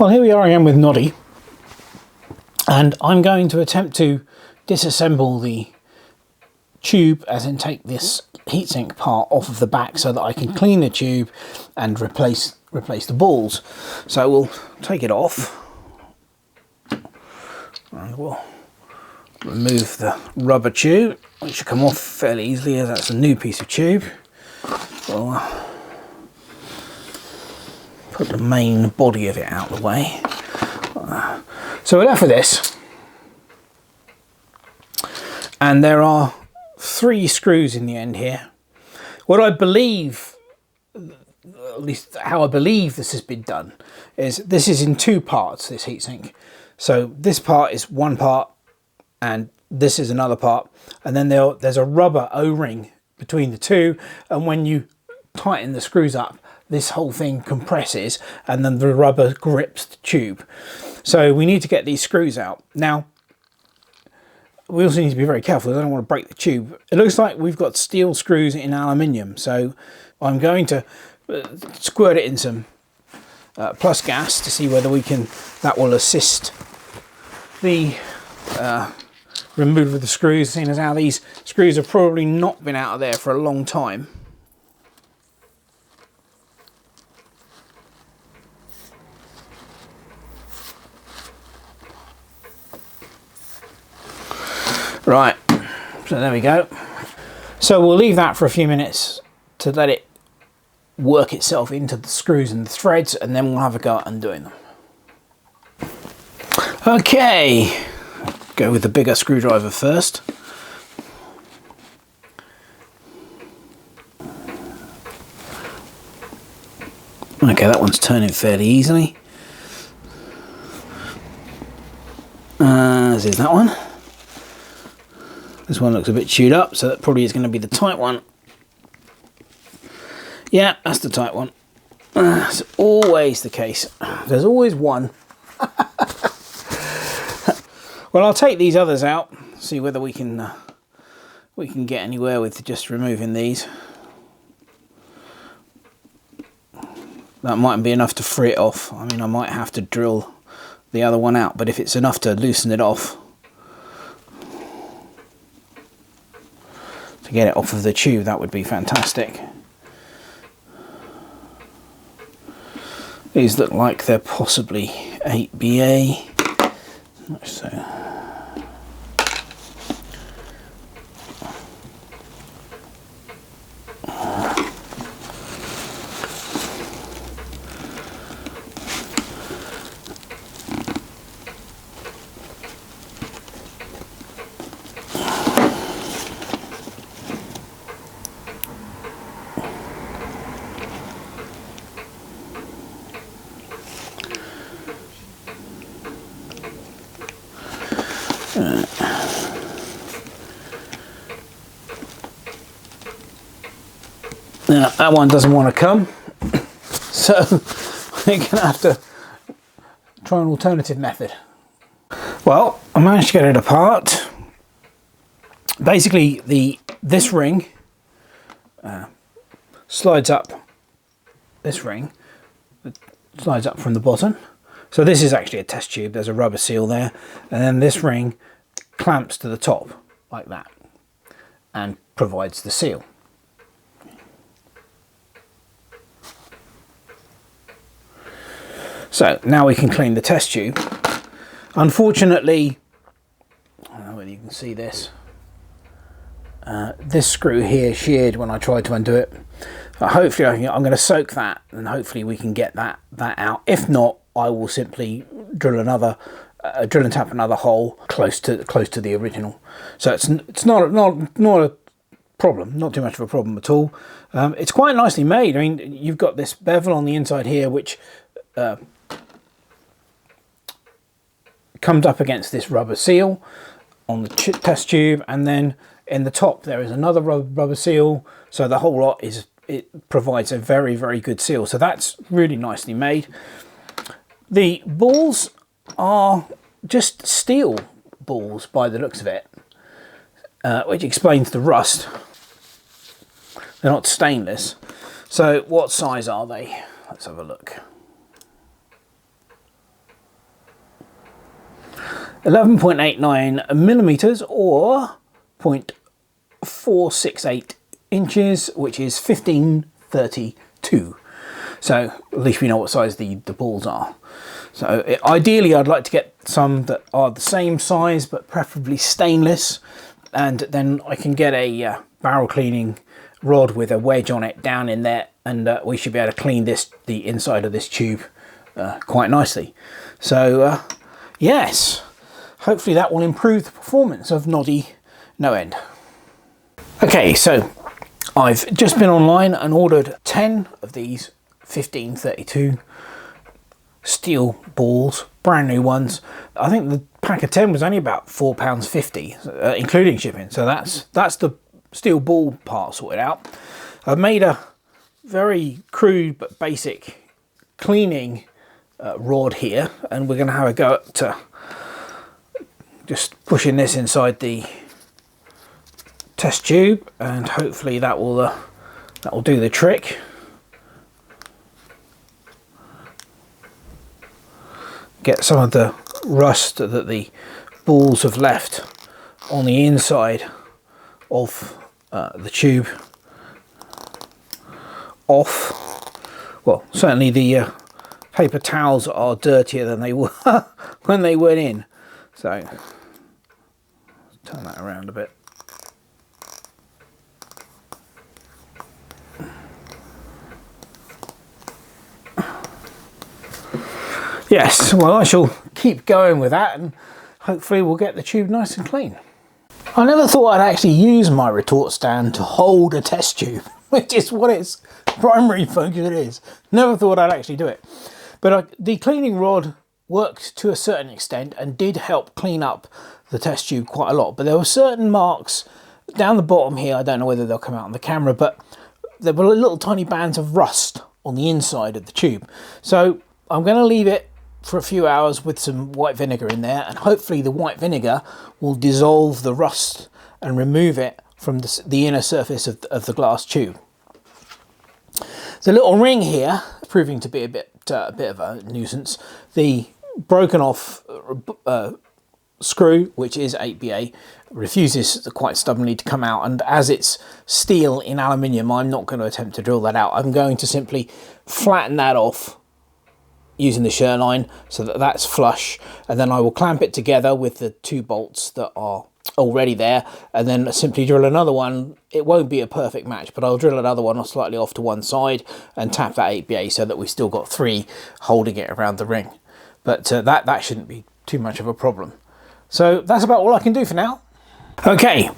Well, here we are again with Noddy, and I'm going to attempt to disassemble the tube, as in take this heatsink part off of the back so that I can clean the tube and replace the balls. So we'll take it off and we'll remove the rubber tube, which should come off fairly easily as that's a new piece of tube. We'll put the main body of it out of the way. So we're left with this, and there are 3 screws in the end here. What I believe, at least how I believe this has been done, is this is in 2 parts, this heatsink. So this part is one part and this is another part, and then there's a rubber O-ring between the 2, and when you tighten the screws up, this whole thing compresses and then the rubber grips the tube. So we need to get these screws out. Now, we also need to be very careful. I don't want to break the tube. It looks like we've got steel screws in aluminium, so I'm going to squirt it in some plus gas to see whether that will assist the removal of the screws, seeing as how these screws have probably not been out of there for a long time. Right, so there we go. So we'll leave that for a few minutes to let it work itself into the screws and the threads, and then we'll have a go at undoing them. Okay, go with the bigger screwdriver first. Okay, that one's turning fairly easily. As is that one. This one looks a bit chewed up, so that probably is going to be the tight one. Yeah, that's the tight one. That's always the case. There's always one. Well, I'll take these others out, see whether we can get anywhere with just removing these. That mightn't be enough to free it off. I mean, I might have to drill the other one out, but if it's enough to loosen it off, to get it off of the tube, that would be fantastic. These look like they're possibly 8BA. So now, that one doesn't want to come, so we're going to have to try an alternative method. Well, I managed to get it apart. Basically, this ring slides up. This ring slides up from the bottom. So this is actually a test tube. There's a rubber seal there, and then this ring clamps to the top like that and provides the seal. So now we can clean the test tube. Unfortunately, I don't know whether you can see this. This screw here sheared when I tried to undo it. Hopefully I'm going to soak that, and hopefully we can get that out. If not, I will simply drill and tap another hole close to the original. So it's not a problem, not too much of a problem at all. It's quite nicely made. I mean, you've got this bevel on the inside here, which comes up against this rubber seal on the test tube, and then in the top there is another rubber seal, so the whole lot it provides a very, very good seal. So that's really nicely made. The balls are just steel balls by the looks of it, which explains the rust. They're not stainless. So what size are they? Let's have a look. 11.89 millimeters or 0.468 inches, which is 1532. So at least we know what size the balls are. So ideally I'd like to get some that are the same size, but preferably stainless, and then I can get a barrel cleaning rod with a wedge on it down in there, and we should be able to clean the inside of this tube quite nicely. So yes, hopefully that will improve the performance of Noddy no end. Okay, so I've just been online and ordered 10 of these 1532 steel balls, brand new ones. I think the pack of 10 was only about £4.50, including shipping. So that's the steel ball part sorted out. I've made a very crude but basic cleaning rod here, and we're going to have a go at just pushing this inside the test tube, and hopefully that will do the trick. Get some of the rust that the balls have left on the inside of the tube off. Well, certainly the paper towels are dirtier than they were when they went in. So turn that around a bit. Yes, well, I shall keep going with that, and hopefully we'll get the tube nice and clean. I never thought I'd actually use my retort stand to hold a test tube, which is what its primary function is. Never thought I'd actually do it. But the cleaning rod worked to a certain extent and did help clean up the test tube quite a lot. But there were certain marks down the bottom here, I don't know whether they'll come out on the camera, but there were little tiny bands of rust on the inside of the tube. So I'm going to leave it for a few hours with some white vinegar in there, and hopefully the white vinegar will dissolve the rust and remove it from the inner surface of the glass tube. The little ring here proving to be a bit of a nuisance. The broken off screw, which is 8BA, refuses quite stubbornly to come out, and as it's steel in aluminium, I'm not going to attempt to drill that out. I'm going to simply flatten that off using the shear line so that that's flush, and then I will clamp it together with the 2 bolts that are already there, and then simply drill another one. It won't be a perfect match, but I'll drill another one slightly off to one side and tap that 8BA so that we still got 3 holding it around the ring. But that shouldn't be too much of a problem. So that's about all I can do for now. Okay,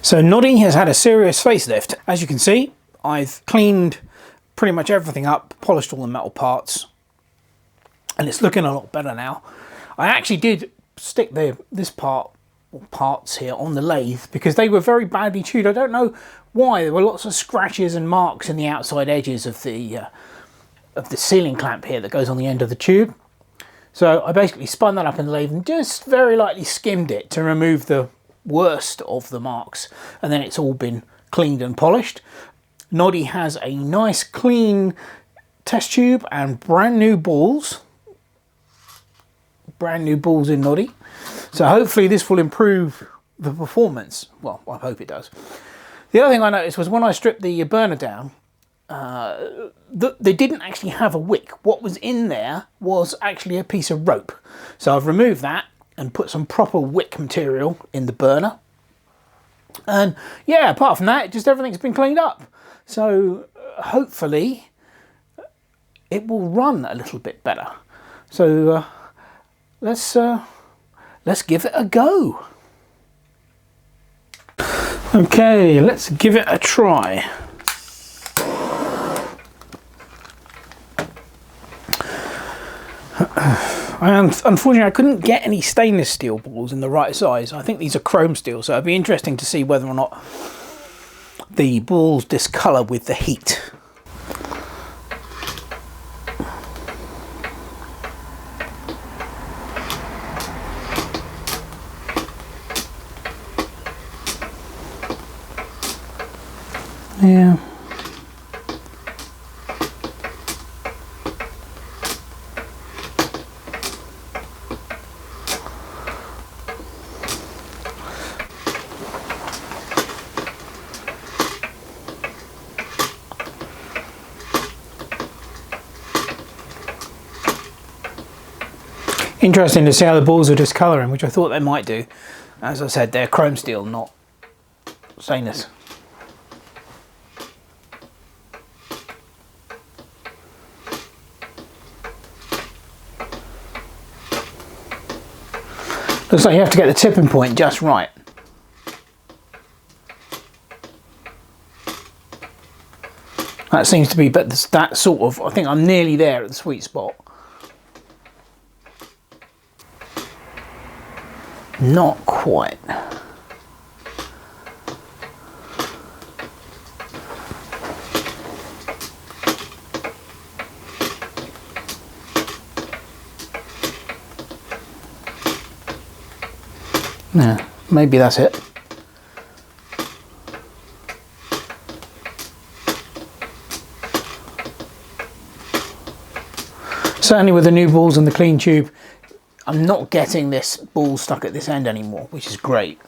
so Noddy has had a serious facelift. As you can see, I've cleaned pretty much everything up, polished all the metal parts, and it's looking a lot better now. I actually did stick this parts here on the lathe because they were very badly chewed. I don't know why. There were lots of scratches and marks in the outside edges of the sealing clamp here that goes on the end of the tube. So I basically spun that up in the lathe and just very lightly skimmed it to remove the worst of the marks, and then it's all been cleaned and polished. Noddy has a nice clean test tube and brand new balls. Brand new balls in Noddy. So hopefully this will improve the performance. Well, I hope it does. The other thing I noticed was when I stripped the burner down, they didn't actually have a wick. What was in there was actually a piece of rope. So I've removed that and put some proper wick material in the burner. And yeah, apart from that, just everything's been cleaned up. So hopefully it will run a little bit better. So let's give it a go. Okay, let's give it a try. Unfortunately, I couldn't get any stainless steel balls in the right size. I think these are chrome steel, so it'd be interesting to see whether or not the balls discolour with the heat. Yeah. Interesting to see how the balls are discolouring, which I thought they might do. As I said, they're chrome steel, not stainless. Looks like you have to get the tipping point just right. That seems to be, but that sort of, I think I'm nearly there at the sweet spot. Not quite. Yeah, maybe that's it. Certainly with the new balls and the clean tube, I'm not getting this ball stuck at this end anymore, which is great.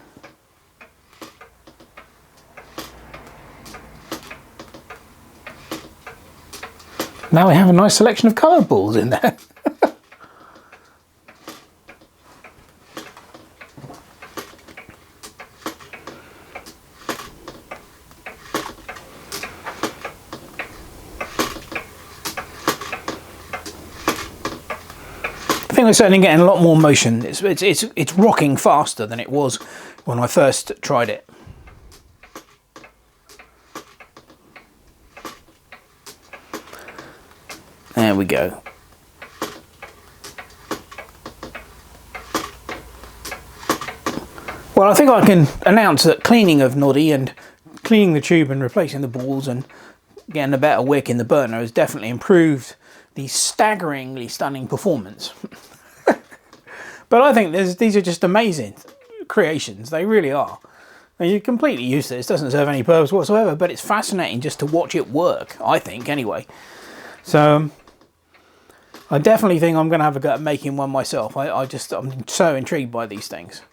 Now we have a nice selection of coloured balls in there. I think we're certainly getting a lot more motion. It's rocking faster than it was when I first tried it. There we go. Well, I think I can announce that cleaning of Noddy and cleaning the tube and replacing the balls and getting a better wick in the burner has definitely improved the staggeringly stunning performance. But I think these are just amazing creations. They really are. And you're completely useless. It doesn't serve any purpose whatsoever, but it's fascinating just to watch it work, I think, anyway. So I definitely think I'm going to have a go at making one myself. I'm so intrigued by these things.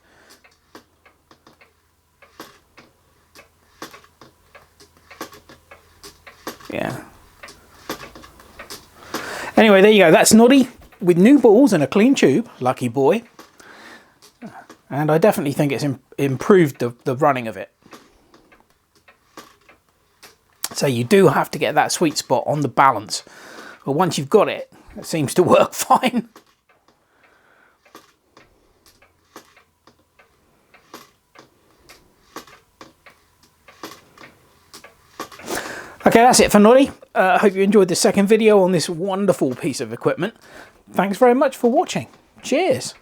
Yeah. Anyway, there you go. That's Noddy with new balls and a clean tube. Lucky boy. And I definitely think it's improved the running of it. So you do have to get that sweet spot on the balance. But once you've got it, it seems to work fine. Okay, that's it for Noddy. I hope you enjoyed this second video on this wonderful piece of equipment. Thanks very much for watching. Cheers.